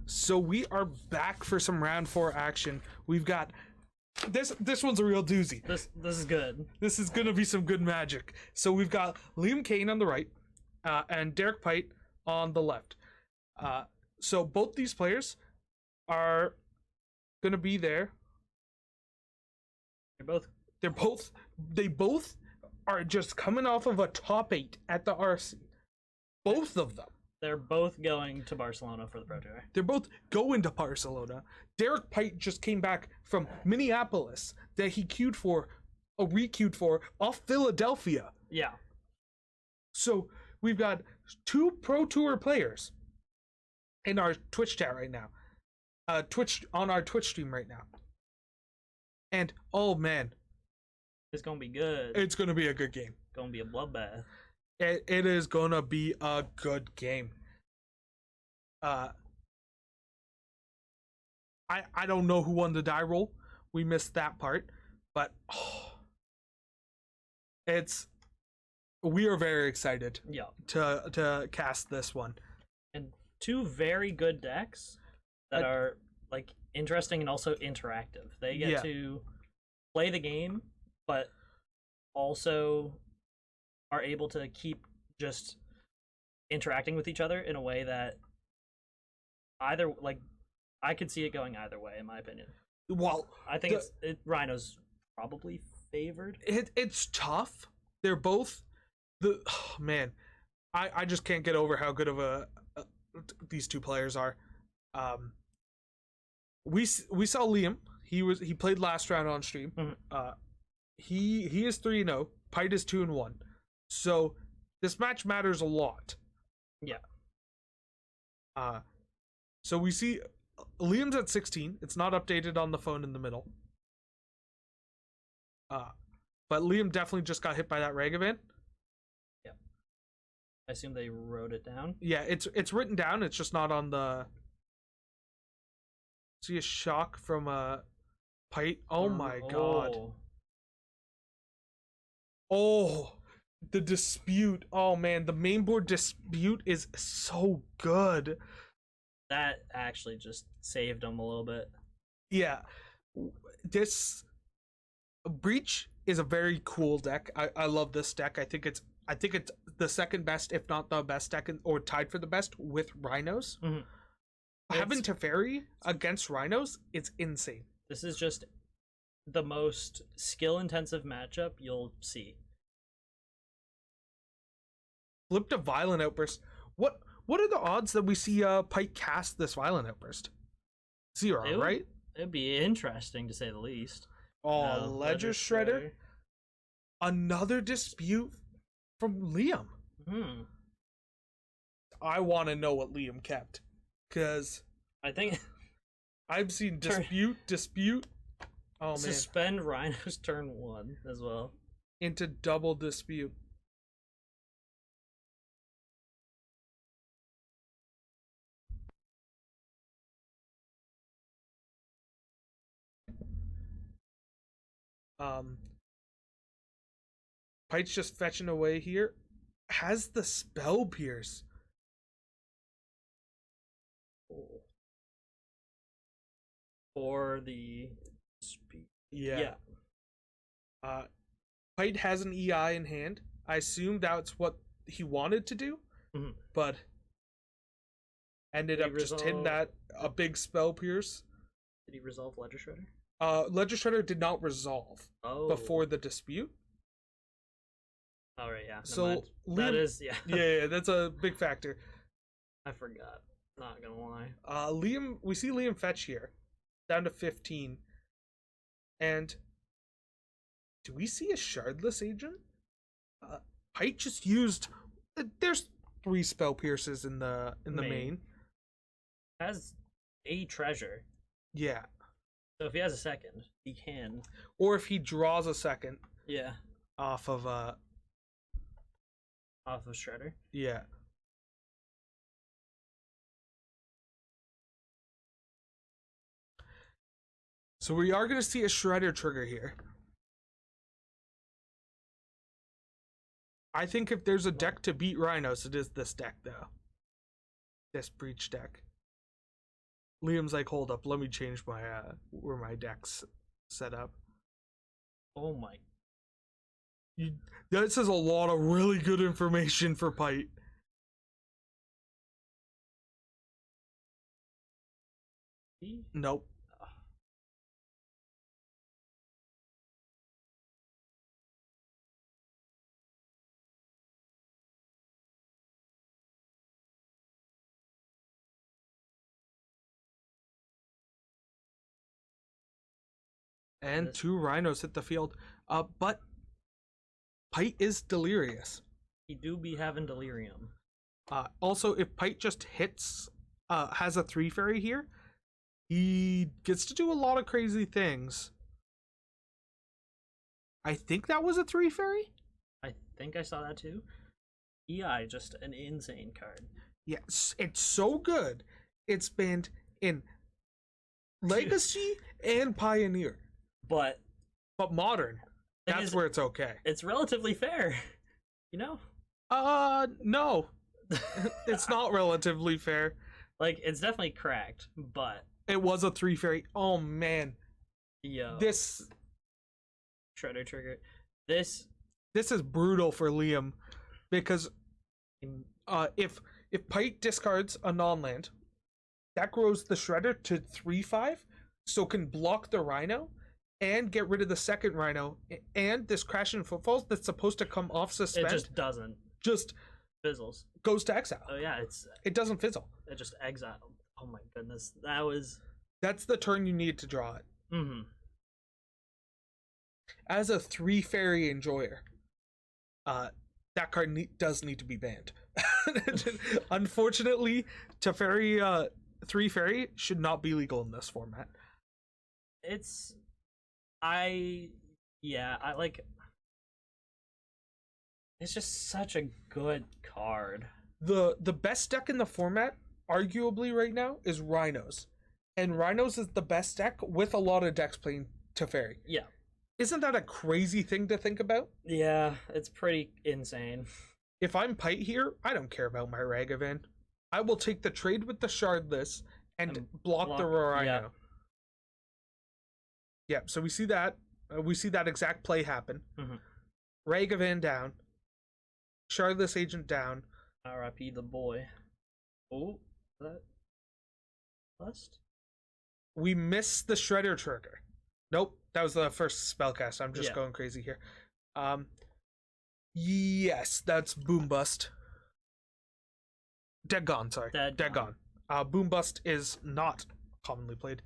So we are back for some round 4 action. We've got this one's a real doozy. This is good. This is gonna be some good magic. So we've got Liam Kane on the right, and Derek Pite on the left. So both these players are gonna be there. They both are just coming off of a top 8 at the RC. Both of them. They're both going to Barcelona for the Pro Tour. They're both going to Barcelona. Derek Pite just came back from Minneapolis that he re-queued for off Philadelphia. Yeah. So we've got 2 Pro Tour players in our Twitch chat right now. On our Twitch stream right now. And oh man, it's gonna be good. It's gonna be a good game. It's gonna be a bloodbath. It is gonna be a good game. I don't know who won the die roll. We missed that part, but we are very excited. Yeah. To cast this one. And 2 very good decks that are like interesting and also interactive. They get to play the game, but also are able to keep just interacting with each other in a way that I could see it going either way, in my opinion. Well, I think Rhinos probably favored. It's tough. They're both man. I just can't get over how good of these 2 players are. We saw Liam. He played last round on stream. Mm-hmm. He is 3-0. Pite is 2-1. So this match matters a lot. Yeah. So we see Liam's at 16. It's not updated on the phone in the middle. But Liam definitely just got hit by that Ragavan. Yeah. I assume they wrote it down. Yeah, it's written down. It's just not on the. See a shock from Pite. Oh my god. Oh, the dispute. Oh man, the mainboard dispute is so good. That actually just saved him a little bit. Yeah, this Breach is a very cool deck. I love this deck. I think it's the second best, if not the best deck, or tied for the best with Rhinos. Mm-hmm. Having Teferi against Rhinos, it's insane. This is just the most skill-intensive matchup you'll see. Flip to Violent Outburst. What are the odds that we see Pike cast this Violent Outburst? 0, right? It'd be interesting to say the least. Oh, Ledger Shredder. Another dispute from Liam. I want to know what Liam kept, because I think I've seen dispute. Oh man! Suspend Rhinos turn 1 as well into double dispute. Pite's just fetching away here. Has the spell pierce. For the speed. Yeah. Pite has an EI in hand. I assume that's what he wanted to do, but ended up just hitting that a big spell pierce. Did he resolve Ledger Shredder? Ledger Shredder did not resolve before the dispute. Oh right, yeah. So Liam, that is yeah, that's a big factor. I forgot. Not gonna lie. We see Liam fetch here, down to 15, and do we see a Shardless Agent? Pite just used. There's 3 spell pierces in the main. Has a treasure. Yeah. So if he has a second, he can. Or if he draws a second. Yeah. Off of Shredder. Yeah. So we are going to see a Shredder trigger here. I think if there's a deck to beat Rhinos, it is this deck, though. This Breach deck. Liam's like, hold up, let me change my where my deck's set up. Oh my. This is a lot of really good information for Pite. Nope. And 2 Rhinos hit the field. But Pite is delirious. He do be having delirium. Also, if Pite just hits, has a 3 fairy here, he gets to do a lot of crazy things. I think that was a 3 fairy? I think I saw that too. EI, just an insane card. Yes, it's so good. It's banned in Legacy and Pioneer. But Modern, that's where it's okay. It's relatively fair, you know? No. It's not relatively fair. Like, it's definitely cracked, but... It was a 3 fairy. Oh, man. Yo. This... Shredder trigger. This is brutal for Liam, because if Pite discards a non-land, that grows the Shredder to 3/5, so can block the Rhino, and get rid of the second Rhino, and this Crash and Footfalls that's supposed to come off suspend. It just doesn't. Just fizzles. Goes to exile. Oh yeah, it doesn't fizzle. It just exiled. Oh my goodness, that's the turn you need to draw it. Mm-hmm. As a 3 fairy enjoyer, that card does need to be banned. Unfortunately, Teferi 3 fairy should not be legal in this format. I like. It's just such a good card. The best deck in the format, arguably right now, is Rhinos, and Rhinos is the best deck with a lot of decks playing Teferi. Yeah. Isn't that a crazy thing to think about? Yeah, it's pretty insane. If I'm Pite here, I don't care about my Ragavan. I will take the trade with the Shardless and block the Rhino. Yeah, so we see that. We see that exact play happen. Mm-hmm. Ragavan down. Shardless Agent down. R.I.P. the boy. Oh, that bust? We miss the Shredder trigger. Nope, that was the first spellcast. I'm just going crazy here. Yes, that's Boom Bust. Dead Gone, sorry. Dead Gone. Boom Bust is not commonly played.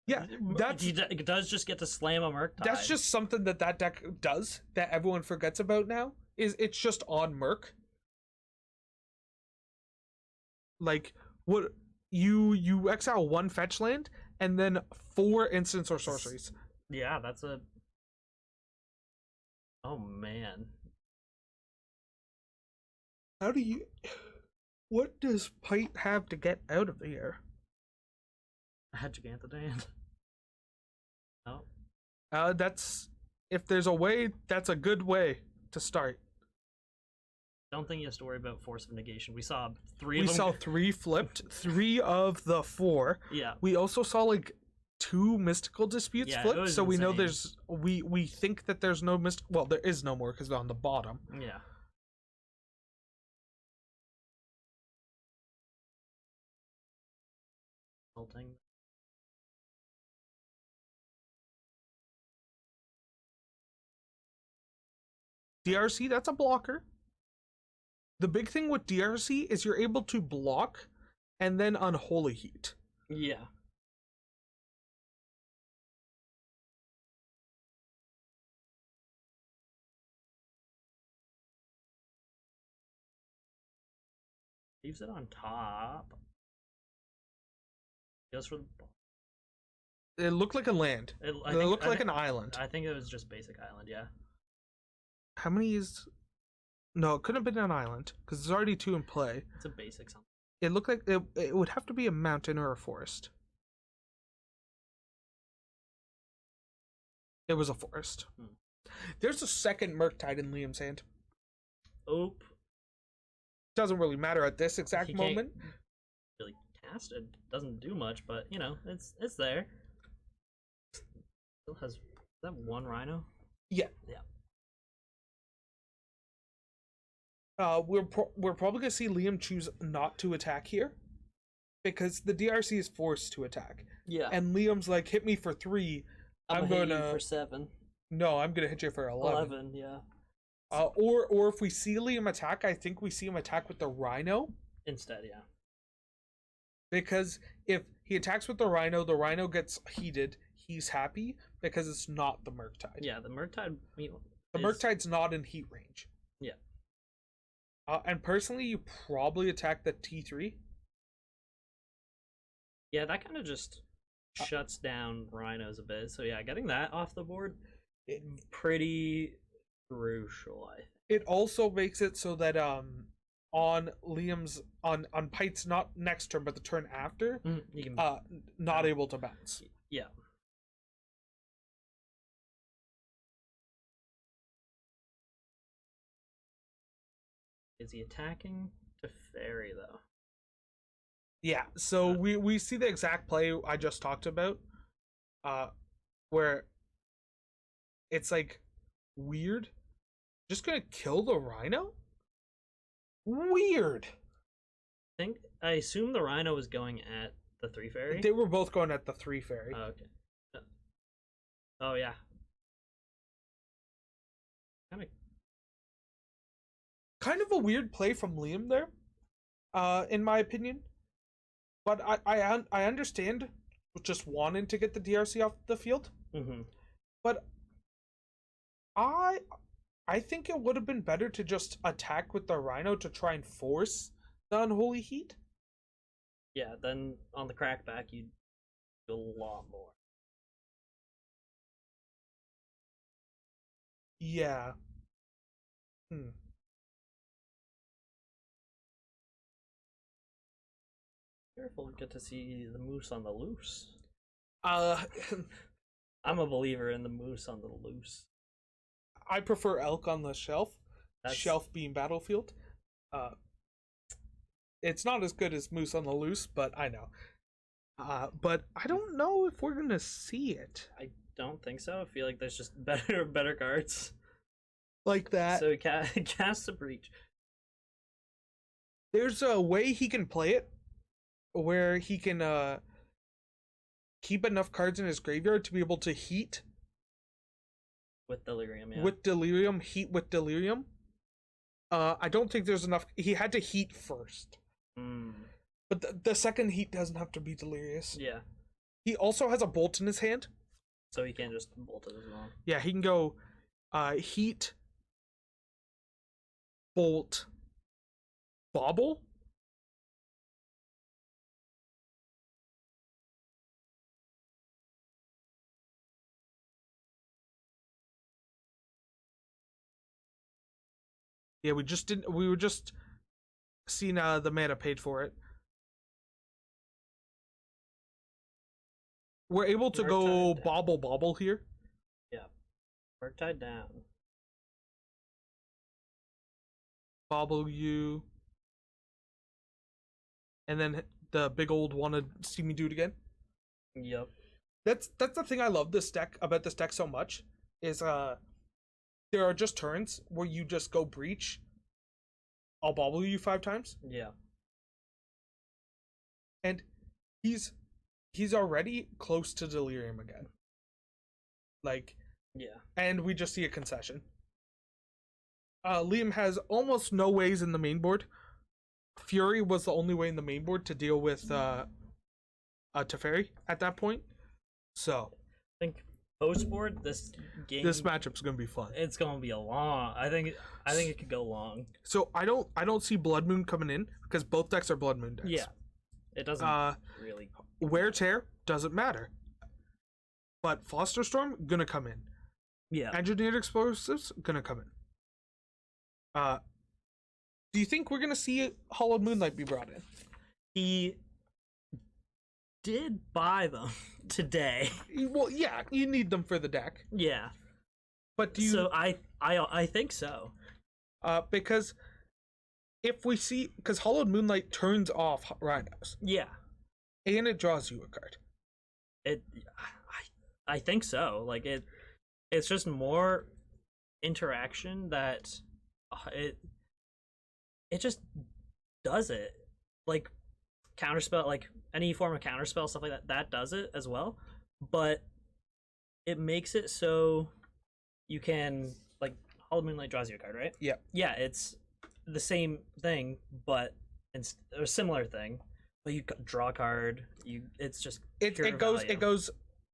Yeah, it does just get to slam a Murktide. That's just something that deck does that everyone forgets about now. It's just on Murk. Like, what you exile 1 fetch land and then 4 instants or sorceries. Yeah, that's a... Oh, man. How do you... What does Pite have to get out of here? I had Gigantodon. Oh. That's... If there's a way, that's a good way to start. Don't think you have to worry about Force of Negation. We saw 3 of them. We saw 3 flipped, 3 of the 4. Yeah. We also saw like 2 mystical disputes flipped, so we know there's we think that there's no well, there is no more because they're on the bottom. Yeah. Tilting. DRC, that's a blocker. The big thing with DRC is you're able to block and then Unholy Heat. Yeah. Leaves it on top. Goes for the ball. It looked like a land. It looked like an island. I think it was just basic island, yeah. How many is... No, it couldn't have been an island, because there's already 2 in play. It's a basic something. It looked like it would have to be a mountain or a forest. It was a forest. There's a second Murktide in Liam's hand. Oop. Doesn't really matter at this exact moment. Really cast. It doesn't do much, but you know, it's there. Still has, is that one Rhino? Yeah. Yeah. We're probably gonna see Liam choose not to attack here, because the DRC is forced to attack. Yeah. And Liam's like, hit me for 3. I'm gonna hit you gonna for 7. No, I'm gonna hit you for 11. 11, yeah. Or if we see Liam attack, I think we see him attack with the Rhino. Instead, yeah. Because if he attacks with the Rhino gets heated. He's happy because it's not the Murktide. Yeah, the Murktide. The Murktide's not in heat range. Yeah. And personally, you probably attack the T3. Yeah, that kind of just shuts down Rhinos a bit. So yeah, getting that off the board, pretty crucial. I think. It also makes it so that on Liam's on Pite's not next turn but the turn after, you can not able to bounce. Yeah. Is he attacking to Fairy though? Yeah, so we see the exact play I just talked about, where it's like weird. Just gonna kill the Rhino? Weird. I assume the Rhino was going at the 3 Fairy. They were both going at the 3 Fairy. Oh, okay. Oh yeah. Kind of a weird play from Liam there, in my opinion. But I understand just wanting to get the DRC off the field. Mm-hmm. But I think it would have been better to just attack with the Rhino to try and force the Unholy Heat. Yeah, then on the crackback you'd do a lot more. Yeah. Careful, get to see the moose on the loose. I'm a believer in the moose on the loose. I prefer elk on the shelf. Shelf being battlefield. It's not as good as moose on the loose, but I know. But I don't know if we're gonna see it. I don't think so. I feel like there's just better cards like that. So cast a breach. There's a way he can play it where he can keep enough cards in his graveyard to be able to heat with Delirium, yeah. With Delirium, heat with Delirium. I don't think there's enough. He had to heat first. But the second heat doesn't have to be Delirious. Yeah. He also has a bolt in his hand. So he can just bolt it as well. Yeah, he can go heat, bolt, bobble. Yeah, we were just seeing the mana paid for it. We're able to go bobble here. Yeah. Murktide down. Bobble you. And then the big old wanna see me do it again. Yep. That's the thing I love about this deck so much is there are just turns where you just go breach. I'll bobble you 5 times. Yeah. And he's already close to Delirium again. Like, yeah. And we just see a concession. Liam has almost no ways in the main board. Fury was the only way in the main board to deal with Teferi at that point. So I think post board this matchup's gonna be fun. It's gonna be a long. I think it could go long. So I don't see Blood Moon coming in because both decks are Blood Moon decks. Yeah, it doesn't really. Wear Tear doesn't matter, but Foster Storm gonna come in. Yeah, Engineered Explosives gonna come in. Do you think we're gonna see Hollowed Moonlight be brought in? He did buy them today. Well, yeah, you need them for the deck. Yeah, but do you? So I think so. Because if we see, because Hollowed Moonlight turns off Rhinos. Yeah. and it draws you a card. It, I think so. Like it's just more interaction that it just does it. Like counterspell, like any form of counterspell, stuff like that does it as well. But it makes it so you can, like, Hall of Moonlight draws you a card, right? Yeah. Yeah, it's the same thing, but it's a similar thing. But you draw a card. It's just it goes.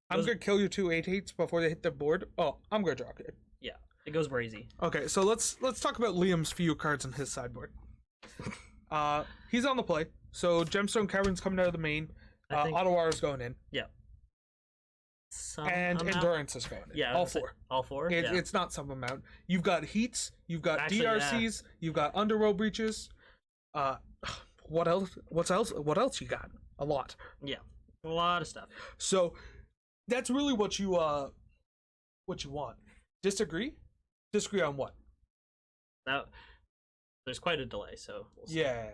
I'm gonna kill your 2/8/8s before they hit the board. Oh, I'm gonna draw a card. Yeah, it goes brazy. Okay, so let's talk about Liam's few cards on his sideboard. He's on the play. So Gemstone Cavern's coming out of the main. Ottawa is going in. Yeah. And Endurance is going in. Yeah, all four. All four. It's not some amount. You've got Heats. You've got Actually, DRCs. yeah. You've got Underworld Breaches. What else? What else you got? A lot. Yeah, a lot of stuff. So that's really what you want. Disagree? Disagree on what? Now, there's quite a delay, so we'll see. Yeah.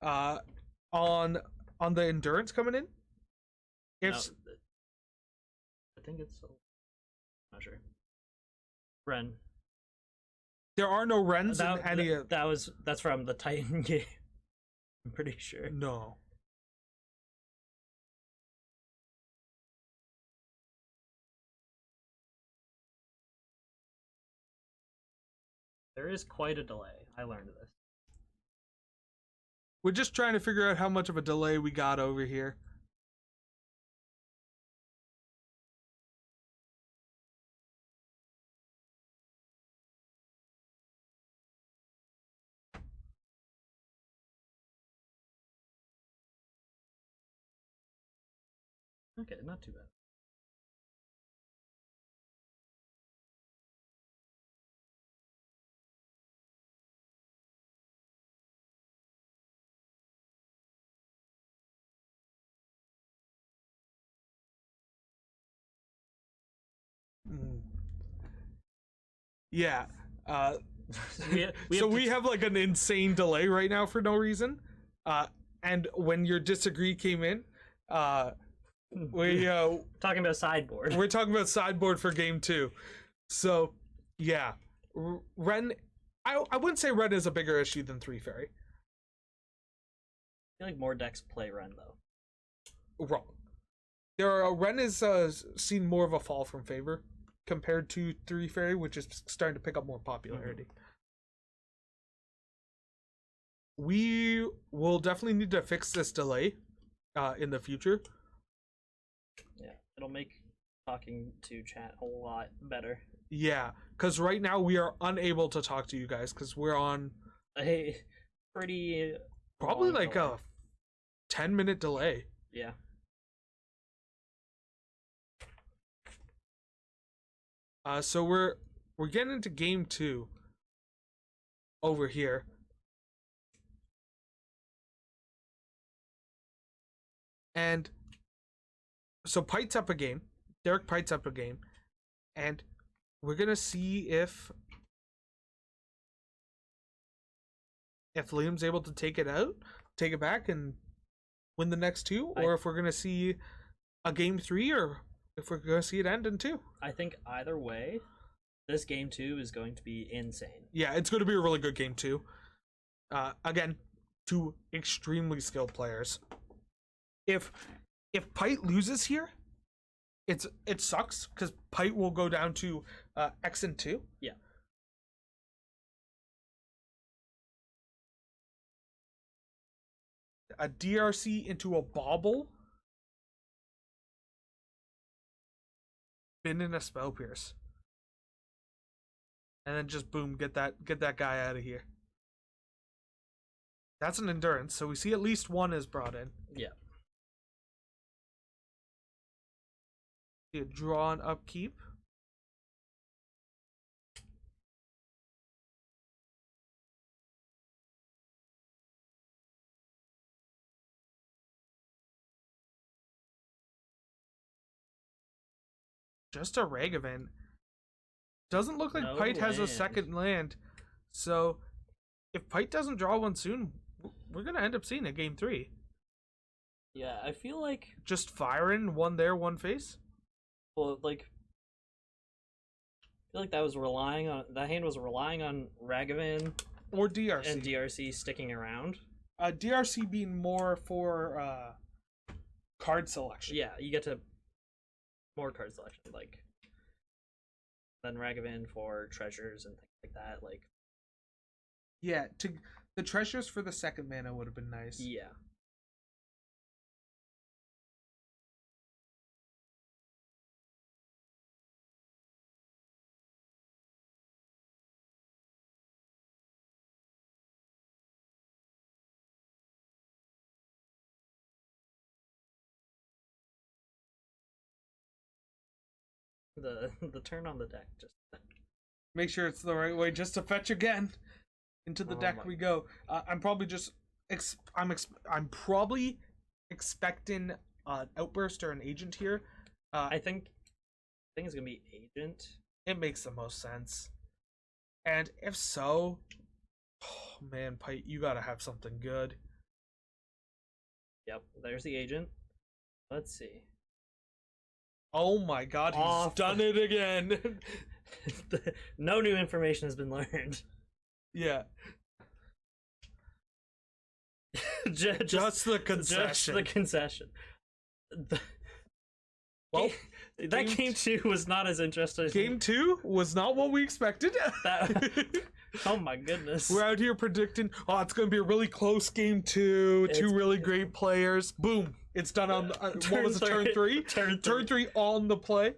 On the Endurance coming in? I think it's. I'm not sure. Ren. There are no Rens in any of. That's from the Titan game. I'm pretty sure. No. There is quite a delay. I learned this. We're just trying to figure out how much of a delay we got over here. Okay, not too bad. Yeah. We have like an insane delay right now for no reason. And when your disagree came in, we talking about sideboard. We're talking about sideboard for game 2. So yeah, Ren. I wouldn't say Ren is a bigger issue than 3 Fairy. I feel like more decks play Ren though. Wrong. Ren is seen more of a fall from favor compared to 3 Fairy, which is starting to pick up more popularity. We will definitely need to fix this delay in the future. Yeah, it'll make talking to chat a lot better. Yeah, because right now we are unable to talk to you guys because we're on a pretty probably like delay. A 10-minute delay. Yeah. So we're getting into game 2 over here. And so Pite's up a game. Derek Pite's up a game. And we're gonna see if Liam's able to take it back and win the next 2, or if we're gonna see a game 3, or if we're gonna see it end in 2. I think either way, this game 2 is going to be insane. Yeah, it's going to be a really good game 2. Again, 2 extremely skilled players. If Pite loses here, it sucks because Pite will go down to X and 2. Yeah. A DRC into a bauble. Bin in a Spell Pierce. And then just boom, get that guy out of here. That's an Endurance, so we see at least 1 is brought in. Yeah. See a draw and upkeep. Just a Ragavan. Doesn't look like Pite has a second land. So if Pite doesn't draw one soon, we're going to end up seeing a game 3. Yeah, I feel like Just firing one there, one face. well, like I feel like that hand was relying on Ragavan Or DRC. and DRC sticking around. DRC being more for card selection. Yeah, you get to more card selection, like than Ragavan for treasures and things like that. Like Yeah, the treasures for the second mana would have been nice. yeah. The turn on the deck just Make sure it's the right way just to fetch again. Into the deck we go. I'm probably just I'm probably expecting an outburst or an agent here. I think it's gonna be agent. It makes the most sense. And if so, oh man, Pite, you gotta have something good. Yep, there's the agent. Let's see. Oh my god, he's done it again. No new information has been learned. Yeah. just the concession. Just the concession. Well, that game 2 was not as interesting. Game 2 was not what we expected. Oh my goodness. We're out here predicting, it's going to be a really close game 2, two really great players. Boom. It's done on, what was it, turn 3? Turn 3 on the play.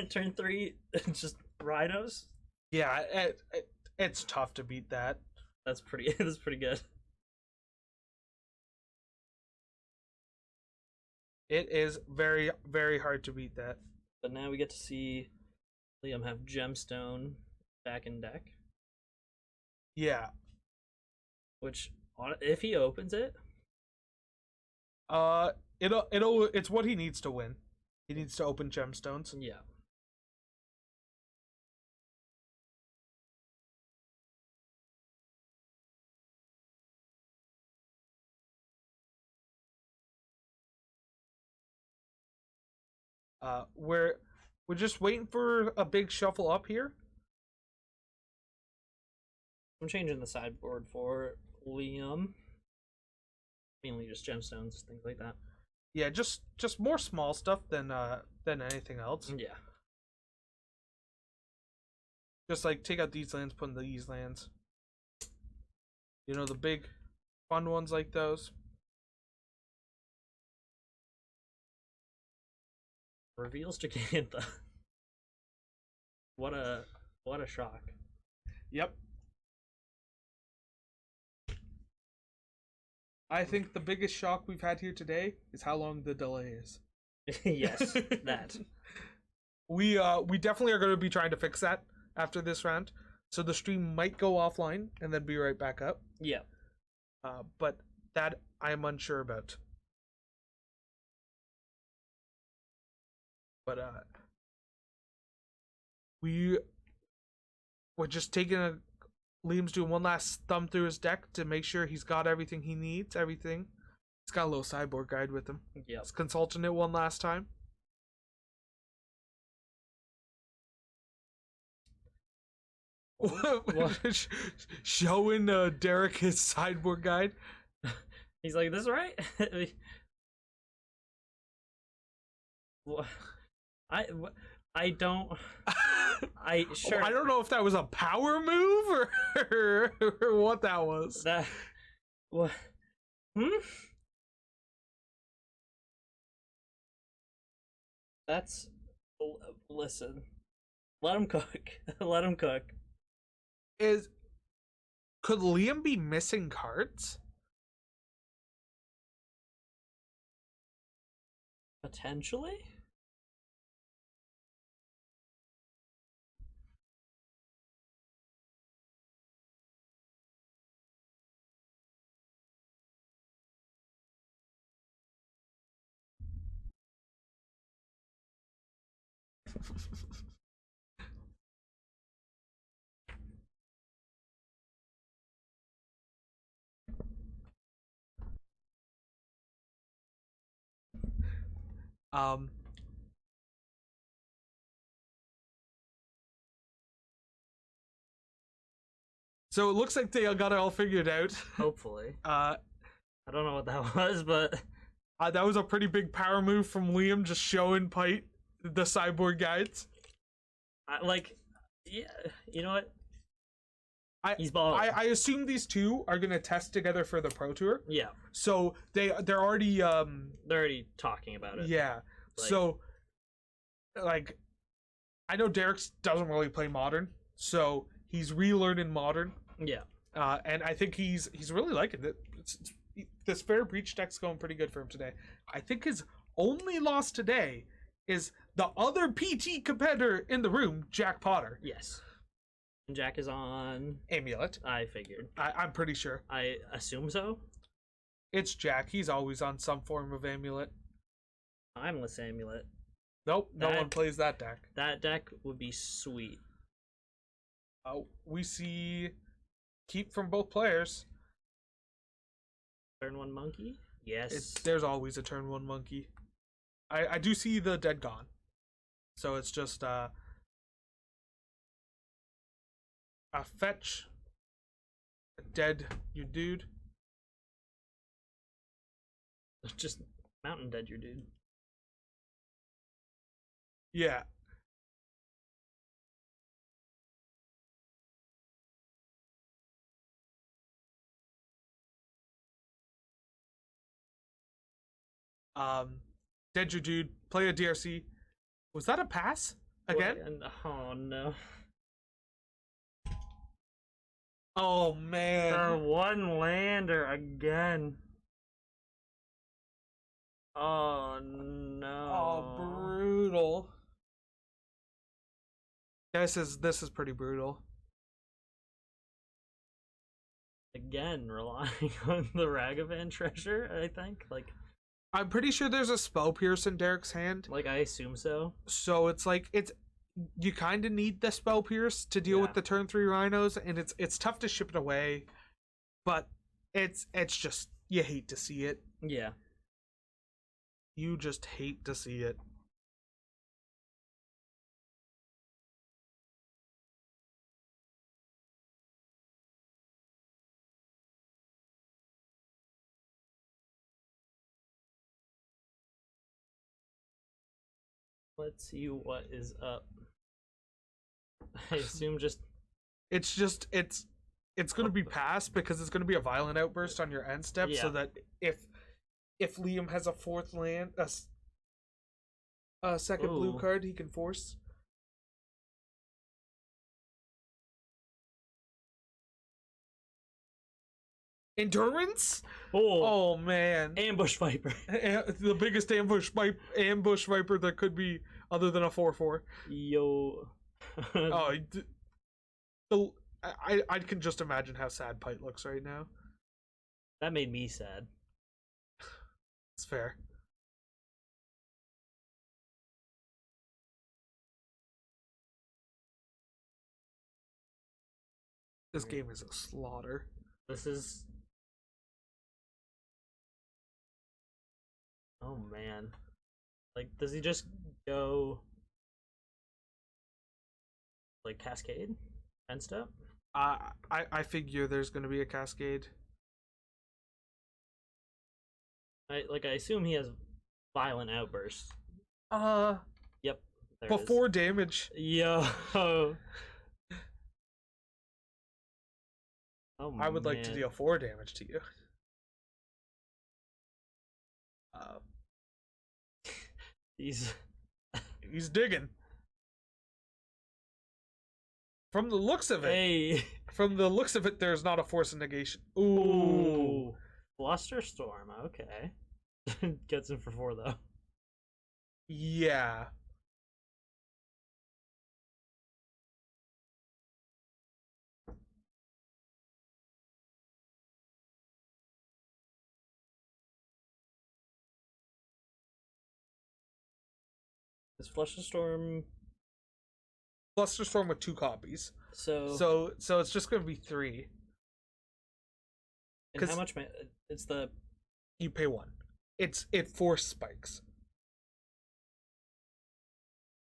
Turn 3, just Rhinos? Yeah, it's tough to beat that. That's pretty good. It is very, very hard to beat that. But now we get to see Liam have Gemstone back in deck. Yeah. Which, if he opens it, it's what he needs to win. He needs to open Gemstones. Yeah. We're just waiting for a big shuffle up here. I'm changing the sideboard for Liam. Mainly just gemstones, things like that. Yeah, just more small stuff than anything else. Yeah. Just like take out these lands, put in these lands. You know, the big fun ones like those. Reveals Giganta. What a shock. Yep. I think the biggest shock we've had here today is how long the delay is. Yes, that. We definitely are going to be trying to fix that after this round. So the stream might go offline and then be right back up. Yeah. But that I'm unsure about. But we're just taking Liam's doing one last thumb through his deck to make sure he's got everything he needs, everything. He's got a little sideboard guide with him. Yeah. He's consulting it one last time. Showing Derek his sideboard guide. He's like, "This is right." I don't. I sure. I don't know if that was a power move or what that was. That what? That's listen. Let him cook. Let him cook. Could Liam be missing cards? Potentially. Um, so it looks like they got it all figured out. Hopefully. Uh, I don't know what that was, but that was a pretty big power move from Liam, just showing Pite the cyborg guides. Yeah, you know what? I, He's balling. I assume these two are gonna test together for the Pro Tour. Yeah. So they're already they're already talking about it. Yeah. Like, so like I know Derek doesn't really play Modern, so he's relearning Modern. Yeah. And I think he's really liking it. This Fair Breach deck's going pretty good for him today. I think his only loss today is the other PT competitor in the room, Jack Potter. Yes. And Jack is on Amulet. I figured. I'm pretty sure. I assume so. It's Jack. He's always on some form of Amulet. Timeless Amulet. Nope, no one plays that deck. That deck would be sweet. We see keep from both players. Turn 1 monkey? Yes. There's always a turn 1 monkey. I do see the dead gone. So it's just a fetch. A dead your dude. Just mountain dead your dude. Yeah. Dead your dude, play a DRC. Was that a pass? Again? Oh no. Oh man. For one lander again. Oh no. Oh, brutal. This is pretty brutal. Again, relying on the Ragavan treasure, I think. I'm pretty sure there's a spell pierce in Derek's hand. I assume so. So it's you kind of need the spell pierce to deal with the turn 3 rhinos, and it's tough to ship it away, but it's just you hate to see it. Yeah. You just hate to see it. Let's see what is up. I assume it's going to be passed because it's going to be a violent outburst on your end step, so that if Liam has a fourth land, a second blue card, he can force. Endurance? Oh man. Ambush Viper. The biggest ambush viper that could be, other than a 4/4. Yo. I can just imagine how sad Pite looks right now. That made me sad. It's fair. This game is a slaughter. This is... Oh man. Does he just go Cascade? End step? I figure there's gonna be a Cascade. I assume he has violent outbursts. Yep. For 4 damage. Yo. Oh, I would like to deal 4 damage to you. He's digging. From the looks of it, there's not a force of negation. Ooh. Flusterstorm, okay. Gets him for 4 though. Yeah. Is Flusterstorm with 2 copies. So it's just gonna be 3. And how much? It's the... You pay 1. It force spikes.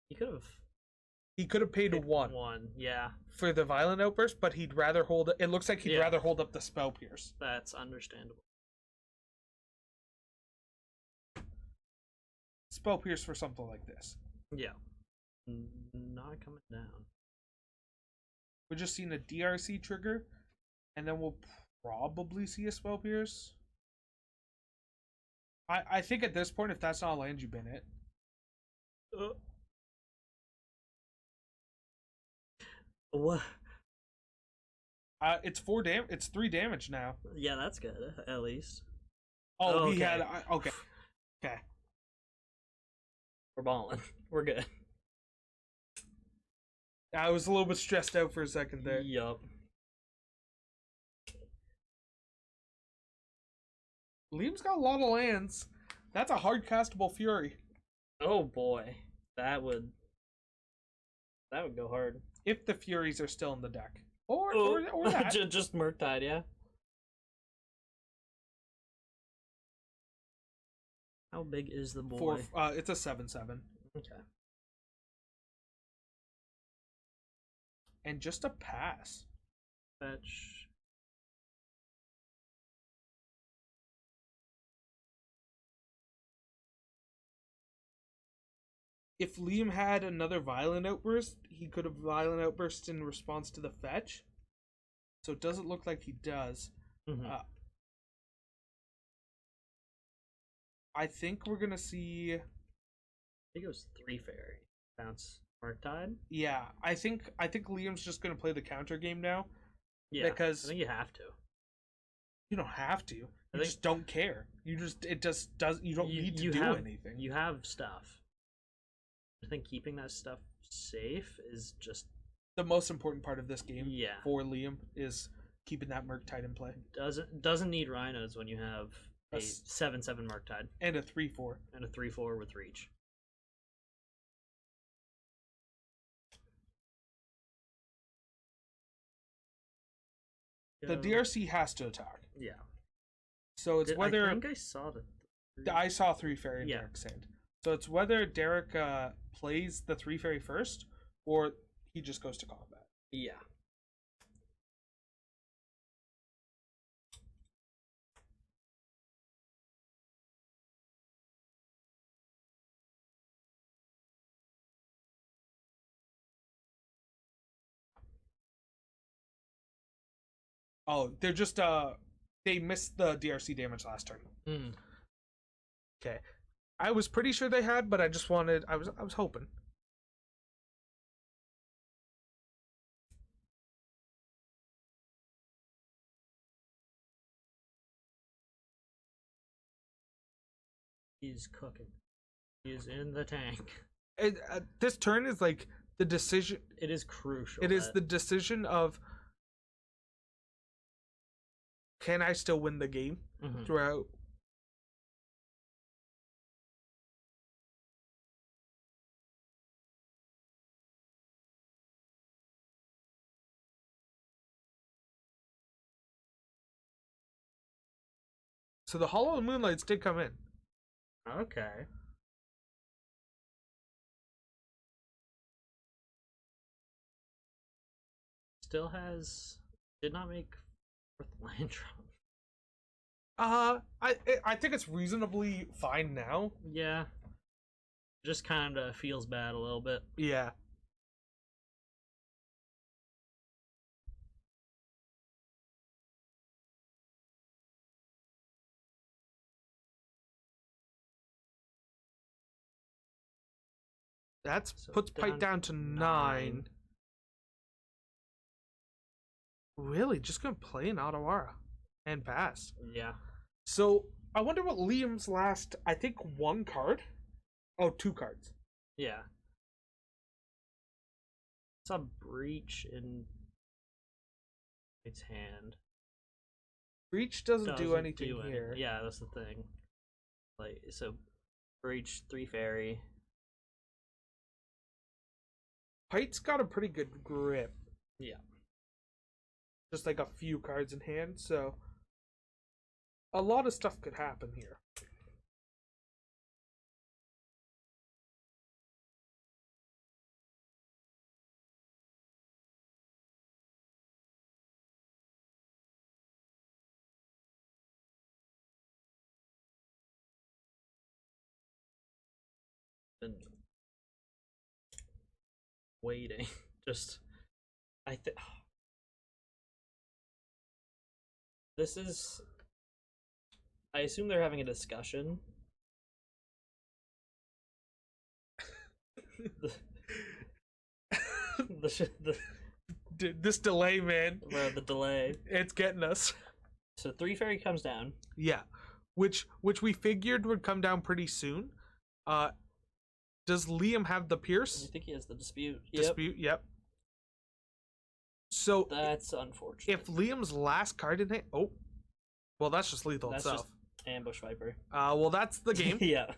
He could have paid one. One, yeah. For the violent outburst, but he'd rather hold it looks like he'd rather hold up the spell pierce. That's understandable. Spell pierce for something like this. Yeah. Not coming down. We're just seeing a DRC trigger, and then we'll probably see a spell pierce. I think at this point, if that's not a land, you bin it. What? It's 3 damage now. Yeah, that's good. At least. Oh, okay. He had. Okay. Okay. We're balling. We're good. I was a little bit stressed out for a second there. Yup. Liam's got a lot of lands. That's a hard castable Fury. Oh boy, that would go hard. If the Furies are still in the deck, or that. Just Murktide, yeah. How big is the boy? It's a 7/7. Okay. And just a pass. Fetch. If Liam had another violent outburst, he could have violent outburst in response to the fetch. So it doesn't look like he does. Mm-hmm. I think we're gonna see. I think it was 3 fairy. Bounce Murktide. Yeah, I think Liam's just gonna play the counter game now. Yeah, because I think you have to. You don't have to. You just don't care. You just does. You don't need to do anything. You have stuff. I think keeping that stuff safe is just the most important part of this game. Yeah. For Liam is keeping that Murktide in play. Doesn't need Rhinos when you have a 7/7 Murktide and a 3/4 and a 3/4 with reach. The DRC has to attack. Yeah. So it's whether I think I saw I saw 3 fairy in Derek's hand. So it's whether Derek plays the 3 fairy first or he just goes to combat. Yeah. Oh, they're just they missed the DRC damage last turn. Okay. I was pretty sure they had, but I was hoping. He's cooking. He's in the tank. This turn is like the decision. It is crucial. It is the decision of, can I still win the game throughout? So the Hollow Moonlights did come in. Okay. Still did not make 4th land drop. I think it's reasonably fine now. Yeah. Just kind of feels bad a little bit. Yeah. That puts Pike down to 9. Really? Just gonna play an Otawara and pass. Yeah. So I wonder what Liam's last, I think 1 card? Oh, 2 cards. Yeah. It's a breach in its hand. Breach doesn't do anything here. Yeah, that's the thing. Like, so breach 3 fairy. Pite's got a pretty good grip. Yeah. Just like a few cards in hand, so a lot of stuff could happen here. been waiting. Just I think this is. I assume they're having a discussion. This delay, man. The delay. It's getting us. So 3 fairy comes down. Yeah, which we figured would come down pretty soon. Does Liam have the Pierce? I think he has the dispute. Yep. So that's unfortunate. If Liam's last card in hand, well, that's just lethal that's itself. Just ambush Viper. Well, that's the game. Yeah.